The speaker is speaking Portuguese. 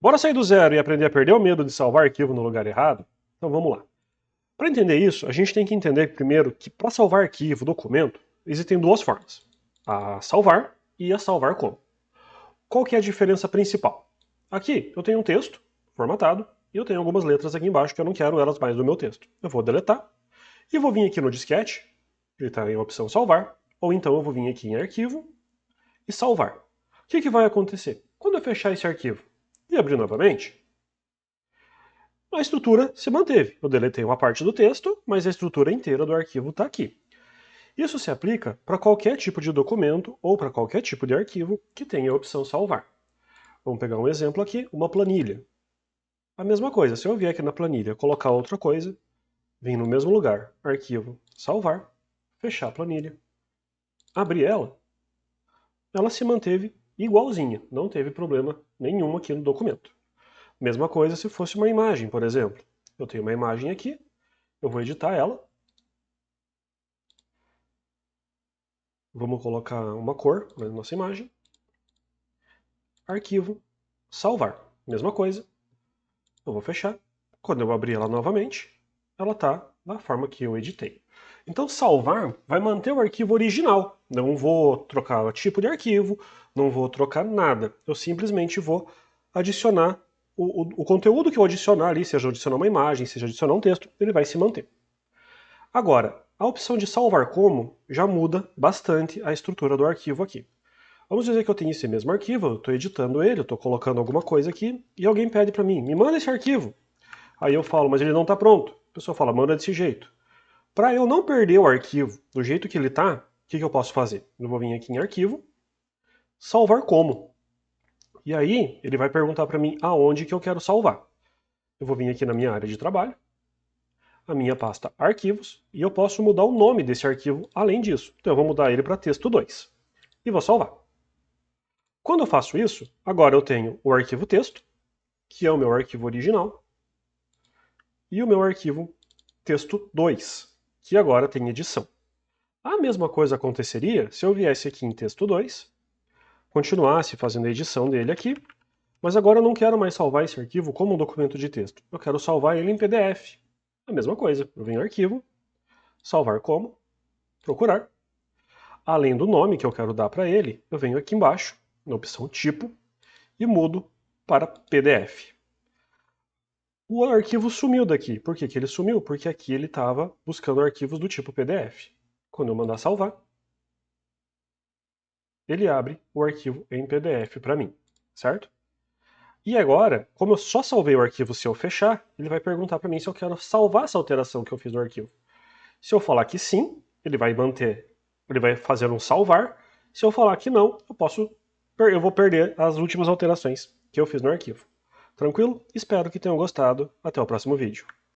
Bora sair do zero e aprender a perder o medo de salvar arquivo no lugar errado? Então vamos lá. Para entender isso, a gente tem que entender primeiro que para salvar arquivo, documento, existem duas formas. A salvar e a salvar como. Qual que é a diferença principal? Aqui eu tenho um texto formatado e eu tenho algumas letras aqui embaixo que eu não quero elas mais no meu texto. Eu vou deletar e vou vir aqui no disquete, clicar em opção salvar, ou então eu vou vir aqui em arquivo e salvar. O que vai acontecer? Quando eu fechar esse arquivo e abrir novamente, a estrutura se manteve. Eu deletei uma parte do texto, mas a estrutura inteira do arquivo está aqui. Isso se aplica para qualquer tipo de documento ou para qualquer tipo de arquivo que tenha a opção salvar. Vamos pegar um exemplo aqui, uma planilha. A mesma coisa, se eu vier aqui na planilha colocar outra coisa, vim no mesmo lugar, arquivo, salvar, fechar a planilha, abrir ela se manteve igualzinha, não teve problema nenhum aqui no documento. Mesma coisa se fosse uma imagem, por exemplo. Eu tenho uma imagem aqui, eu vou editar ela. Vamos colocar uma cor na nossa imagem. Arquivo, salvar. Mesma coisa. Eu vou fechar. Quando eu abrir ela novamente, ela está da forma que eu editei. Então salvar vai manter o arquivo original. Não vou trocar o tipo de arquivo, não vou trocar nada. Eu simplesmente vou adicionar o conteúdo que eu adicionar ali, seja adicionar uma imagem, seja adicionar um texto, ele vai se manter. Agora, a opção de salvar como já muda bastante a estrutura do arquivo aqui. Vamos dizer que eu tenho esse mesmo arquivo, eu estou editando ele, eu estou colocando alguma coisa aqui, e alguém pede para mim, me manda esse arquivo. Aí eu falo, mas ele não está pronto. A pessoa fala, manda desse jeito. Para eu não perder o arquivo do jeito que ele está, o que eu posso fazer? Eu vou vir aqui em arquivo, salvar como. E aí ele vai perguntar para mim aonde que eu quero salvar. Eu vou vir aqui na minha área de trabalho, a minha pasta arquivos, e eu posso mudar o nome desse arquivo além disso. Então eu vou mudar ele para texto 2 e vou salvar. Quando eu faço isso, agora eu tenho o arquivo texto, que é o meu arquivo original, e o meu arquivo texto 2, que agora tem edição. A mesma coisa aconteceria se eu viesse aqui em texto 2, continuasse fazendo a edição dele aqui, mas agora eu não quero mais salvar esse arquivo como um documento de texto. Eu quero salvar ele em PDF. A mesma coisa, eu venho em arquivo, salvar como, procurar. Além do nome que eu quero dar para ele, eu venho aqui embaixo, na opção tipo, e mudo para PDF. O arquivo sumiu daqui. Por que ele sumiu? Porque aqui ele estava buscando arquivos do tipo PDF. Quando eu mandar salvar, ele abre o arquivo em PDF para mim, certo? E agora, como eu só salvei o arquivo se eu fechar, ele vai perguntar para mim se eu quero salvar essa alteração que eu fiz no arquivo. Se eu falar que sim, ele vai fazer um salvar. Se eu falar que não, eu vou perder as últimas alterações que eu fiz no arquivo. Tranquilo? Espero que tenham gostado. Até o próximo vídeo.